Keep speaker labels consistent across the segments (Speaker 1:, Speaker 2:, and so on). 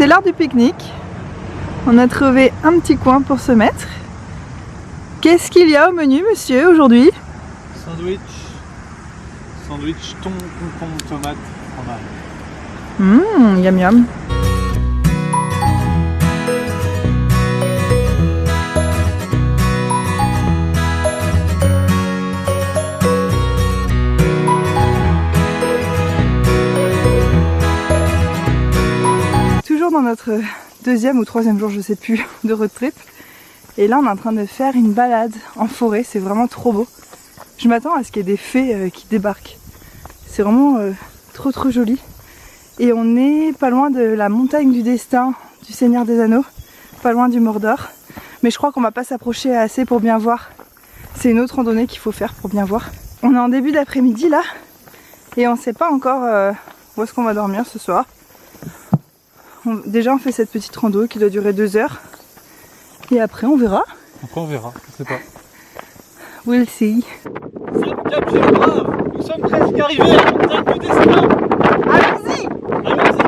Speaker 1: C'est l'heure du pique-nique. On a trouvé un petit coin pour se mettre. Qu'est-ce qu'il y a au menu, monsieur, aujourd'hui?
Speaker 2: Sandwich thon, concombre, tomate, fromage.
Speaker 1: Yum yum. Toujours dans notre deuxième ou troisième jour, je sais plus, de road trip. Et là on est en train de faire une balade en forêt, c'est vraiment trop beau. Je m'attends à ce qu'il y ait des fées qui débarquent. C'est vraiment trop joli. Et on est pas loin de la montagne du destin du Seigneur des Anneaux, pas loin du Mordor. Mais je crois qu'on va pas s'approcher assez pour bien voir. C'est une autre randonnée qu'il faut faire pour bien voir. On est en début d'après-midi là, et on sait pas encore où est-ce qu'on va dormir ce soir. Déjà on fait cette petite rando qui doit durer 2 heures. Et après on verra.
Speaker 2: Après on verra, je sais pas.
Speaker 1: We'll see.
Speaker 2: Cap Géographe, nous sommes presque arrivés à la montagne du destin.
Speaker 1: Allons-y!
Speaker 2: Allons-y.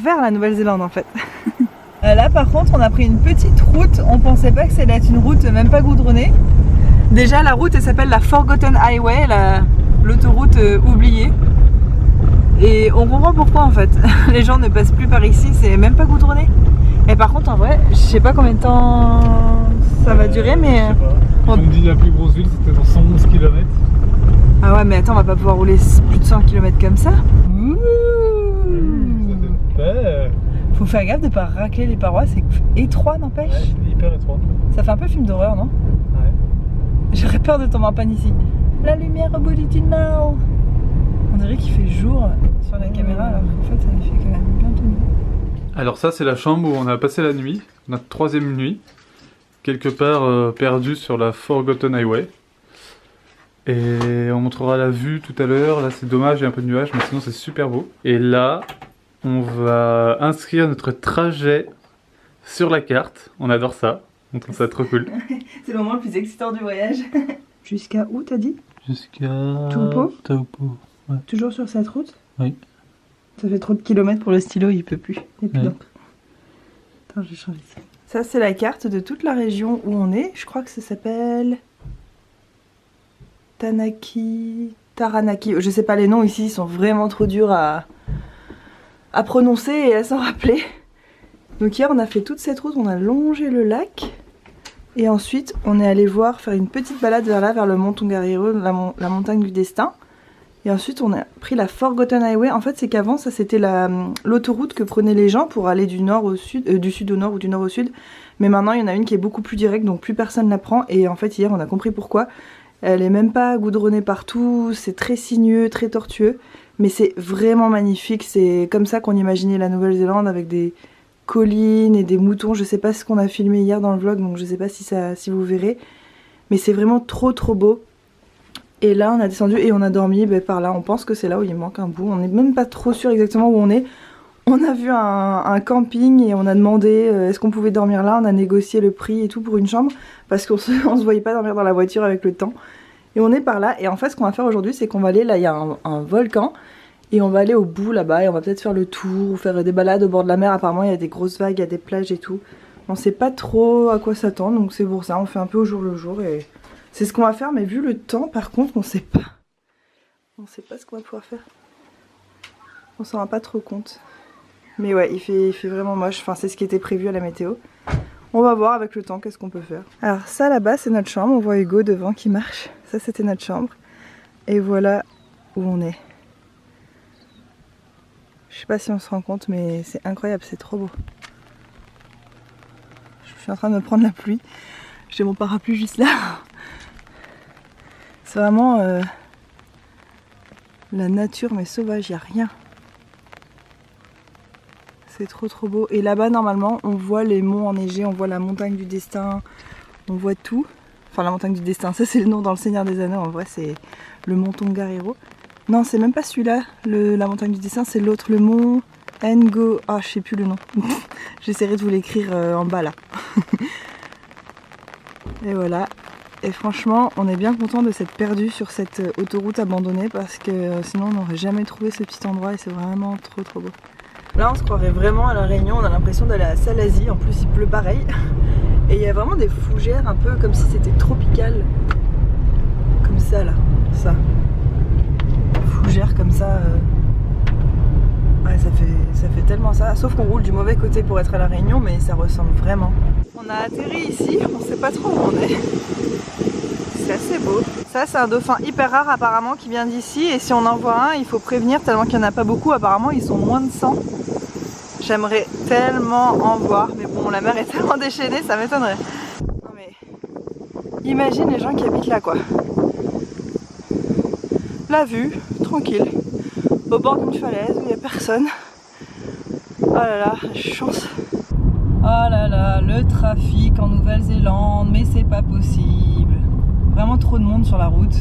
Speaker 1: Vers la Nouvelle-Zélande en fait. Là par contre on a pris une petite route, on pensait pas que ça allait être une route même pas goudronnée. Déjà la route elle s'appelle la Forgotten Highway, l'autoroute oubliée. Et on comprend pourquoi en fait. Les gens ne passent plus par ici, c'est même pas goudronné. Et par contre en vrai, je sais pas combien de temps ça va durer mais...
Speaker 2: On me dit la plus grosse ville c'était dans 111 km.
Speaker 1: Ah ouais mais attends on va pas pouvoir rouler plus de 100 km comme ça. Faut faire gaffe de pas racler les parois, c'est étroit n'empêche.
Speaker 2: Ouais, c'est hyper étroit.
Speaker 1: Ça fait un peu film d'horreur, non?
Speaker 2: Ouais.
Speaker 1: J'aurais peur de tomber en panne ici. La lumière au bout du tunnel. On dirait qu'il fait jour sur la caméra alors qu'en fait ça fait quand même bientôt nuit.
Speaker 2: Alors ça c'est la chambre où on a passé la nuit, notre troisième nuit, quelque part perdue sur la Forgotten Highway. Et on montrera la vue tout à l'heure, là c'est dommage, il y a un peu de nuages mais sinon c'est super beau. Et là... on va inscrire notre trajet sur la carte. On adore ça. On trouve ça trop cool.
Speaker 1: C'est le moment le plus excitant du voyage. Jusqu'à où t'as dit?
Speaker 2: Jusqu'à...
Speaker 1: Taupo.
Speaker 2: Taupo. Ouais.
Speaker 1: Toujours sur cette route?
Speaker 2: Oui.
Speaker 1: Ça fait trop de kilomètres pour le stylo, il peut plus. Il n'y a plus d'encre. Attends, je vais changer ça. Ça c'est la carte de toute la région où on est. Je crois que ça s'appelle... Taranaki. Je sais pas les noms ici, ils sont vraiment trop durs à prononcer et à s'en rappeler. Donc hier on a fait toute cette route, on a longé le lac et ensuite on est allé faire une petite balade vers là, vers le mont Tongariro, la montagne du destin. Et ensuite on a pris la Forgotten Highway. En fait c'est qu'avant ça c'était l'autoroute que prenaient les gens pour aller du nord au sud, du sud au nord ou du nord au sud. Mais maintenant il y en a une qui est beaucoup plus directe donc plus personne la prend. Et en fait hier on a compris pourquoi. Elle est même pas goudronnée partout, c'est très sinueux, très tortueux. Mais c'est vraiment magnifique, c'est comme ça qu'on imaginait la Nouvelle-Zélande avec des collines et des moutons. Je sais pas ce qu'on a filmé hier dans le vlog, donc je sais pas si vous verrez. Mais c'est vraiment trop beau. Et là on a descendu et on a dormi par là, on pense que c'est là où il manque un bout. On n'est même pas trop sûr exactement où on est. On a vu un camping et on a demandé est-ce qu'on pouvait dormir là. On a négocié le prix et tout pour une chambre parce qu'on se voyait pas dormir dans la voiture avec le temps. Et on est par là et en fait ce qu'on va faire aujourd'hui c'est qu'on va aller, là il y a un volcan et on va aller au bout là-bas et on va peut-être faire le tour ou faire des balades au bord de la mer. Apparemment il y a des grosses vagues, il y a des plages et tout. On sait pas trop à quoi s'attendre donc c'est pour ça, on fait un peu au jour le jour et c'est ce qu'on va faire. Mais vu le temps par contre on sait pas ce qu'on va pouvoir faire. On s'en rend pas trop compte. Mais ouais, il fait vraiment moche. Enfin, c'est ce qui était prévu à la météo. On va voir avec le temps qu'est-ce qu'on peut faire. Alors ça là-bas, c'est notre chambre. On voit Hugo devant qui marche. Ça, c'était notre chambre. Et voilà où on est. Je sais pas si on se rend compte, mais c'est incroyable, c'est trop beau. Je suis en train de me prendre la pluie. J'ai mon parapluie juste là. C'est vraiment la nature, mais sauvage, il n'y a rien. C'est trop beau. Et là-bas, normalement, on voit les monts enneigés, on voit la montagne du destin, on voit tout. Enfin, la montagne du destin, ça c'est le nom dans le Seigneur des Anneaux, en vrai c'est le mont Tongariro. Non, c'est même pas celui-là, la montagne du destin, c'est l'autre, le mont Ngo... Ah, je sais plus le nom. J'essaierai de vous l'écrire en bas là. Et voilà. Et franchement, on est bien content de s'être perdu sur cette autoroute abandonnée parce que sinon on n'aurait jamais trouvé ce petit endroit et c'est vraiment trop beau. Là on se croirait vraiment à la Réunion, on a l'impression d'aller à Salazie, en plus il pleut pareil. Et il y a vraiment des fougères un peu comme si c'était tropical. Comme ça là, ça. Fougères comme ça. Ouais, ça fait tellement ça. Sauf qu'on roule du mauvais côté pour être à la Réunion, mais ça ressemble vraiment. On a atterri ici, on sait pas trop où on est. C'est assez beau. Ça c'est un dauphin hyper rare apparemment qui vient d'ici. Et si on en voit un, il faut prévenir tellement qu'il n'y en a pas beaucoup. Apparemment ils sont moins de 100. J'aimerais tellement en voir, mais bon, la mer est tellement déchaînée, ça m'étonnerait. Non mais, imagine les gens qui habitent là, quoi. La vue, tranquille, au bord d'une falaise où il n'y a personne. Oh là là, chance. Oh là là, le trafic en Nouvelle-Zélande, mais c'est pas possible. Vraiment trop de monde sur la route.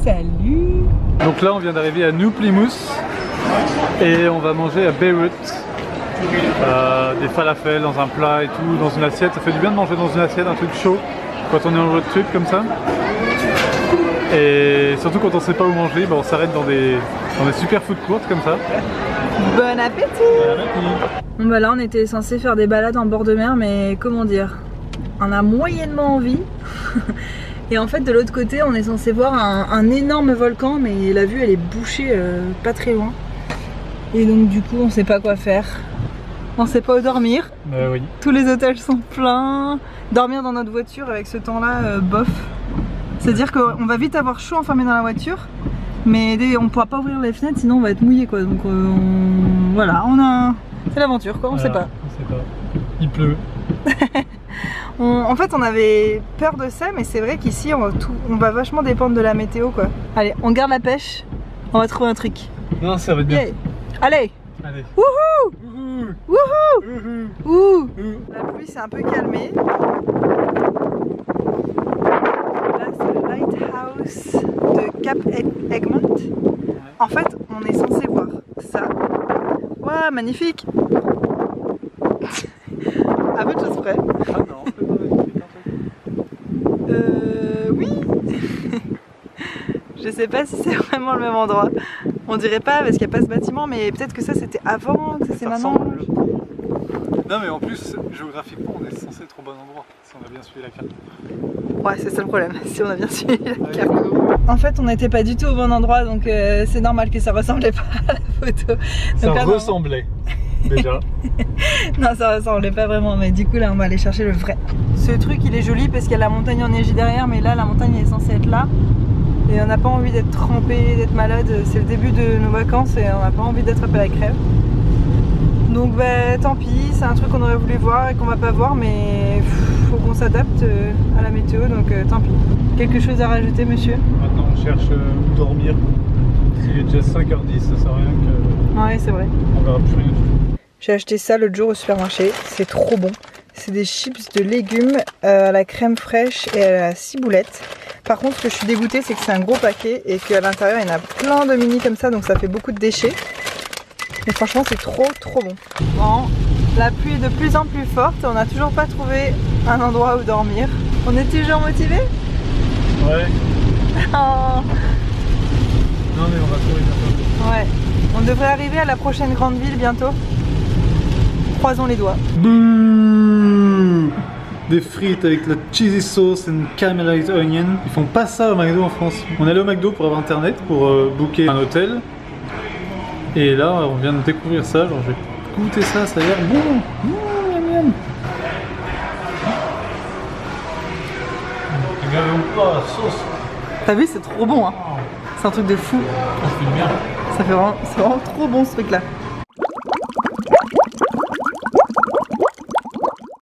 Speaker 1: Salut.
Speaker 2: Donc là, on vient d'arriver à New Plymouth. Et on va manger à Beirut des falafels dans un plat et tout, dans une assiette. Ça fait du bien de manger dans une assiette, un truc chaud quand on est en road trip comme ça. Et surtout quand on sait pas où manger, on s'arrête dans des super food courts comme ça.
Speaker 1: Bon appétit!
Speaker 2: Bon appétit.
Speaker 1: Bon bah là on était censé faire des balades en bord de mer, mais comment dire, on a moyennement envie. Et en fait de l'autre côté on est censé voir un énorme volcan, mais la vue elle est bouchée pas très loin. Et donc du coup on sait pas quoi faire. On sait pas où dormir.
Speaker 2: Oui.
Speaker 1: Tous les hôtels sont pleins. Dormir dans notre voiture avec ce temps là, bof. C'est à dire qu'on va vite avoir chaud enfermé dans la voiture. Mais on pourra pas ouvrir les fenêtres sinon on va être mouillé quoi. Donc voilà, c'est l'aventure quoi, on sait pas.
Speaker 2: On sait pas. Il pleut.
Speaker 1: En fait on avait peur de ça, mais c'est vrai qu'ici on va vachement dépendre de la météo quoi. Allez, on garde la pêche, on va trouver un truc.
Speaker 2: Non, ça va être bien.
Speaker 1: Yeah. Allez. Wouhou. Wouhou. La pluie s'est un peu calmée. Là c'est le lighthouse de Cap Egmont. En fait on est censé voir ça. Waouh, magnifique. À peu de choses près.
Speaker 2: Ah non,
Speaker 1: oui. Je sais pas si c'est vraiment le même endroit. On dirait pas parce qu'il n'y a pas ce bâtiment, mais peut-être que ça c'était avant, que c'est maintenant.
Speaker 2: Non mais en plus, géographiquement on est censé être au bon endroit, si on a bien suivi la carte.
Speaker 1: Ouais, c'est ça le problème, si on a bien suivi la carte. En fait on n'était pas du tout au bon endroit, donc c'est normal que ça ressemblait pas à la photo.
Speaker 2: Ça
Speaker 1: donc,
Speaker 2: ressemblait, déjà.
Speaker 1: Non, ça ressemblait pas vraiment, mais du coup là on va aller chercher le vrai. Ce truc il est joli parce qu'il y a la montagne enneigée derrière, mais là la montagne est censée être là. Et on n'a pas envie d'être trempé, d'être malade, c'est le début de nos vacances et on n'a pas envie d'attraper la crève. Donc bah tant pis, c'est un truc qu'on aurait voulu voir et qu'on va pas voir, mais faut qu'on s'adapte à la météo, donc tant pis. Quelque chose à rajouter monsieur?
Speaker 2: Maintenant on cherche où dormir. S'il est déjà 5h10, ça sert à rien que...
Speaker 1: Ouais c'est vrai.
Speaker 2: On verra plus rien.
Speaker 1: J'ai acheté ça l'autre jour au supermarché, c'est trop bon. C'est des chips de légumes à la crème fraîche et à la ciboulette. Par contre, ce que je suis dégoûtée, c'est que c'est un gros paquet et qu'à l'intérieur, il y en a plein de mini comme ça, donc ça fait beaucoup de déchets. Mais franchement, c'est trop bon. Bon, la pluie est de plus en plus forte et on n'a toujours pas trouvé un endroit où dormir. On est toujours motivés?
Speaker 2: Ouais.
Speaker 1: Oh.
Speaker 2: Non mais on va trouver bientôt.
Speaker 1: Ouais. On devrait arriver à la prochaine grande ville bientôt. Croisons les doigts.
Speaker 2: Bouh. des frites avec la cheesy sauce and caramelized onion. Ils font pas ça au McDo en France. On est allé au McDo pour avoir internet, pour booker un hôtel. Et là, on vient de découvrir ça. Genre, je vais goûter ça, ça a l'air bon. Miam, miam. Regardez pas la sauce.
Speaker 1: T'as vu, c'est trop bon, hein. C'est un truc de fou.
Speaker 2: Ça fait bien.
Speaker 1: Ça fait vraiment, c'est vraiment trop bon ce truc là.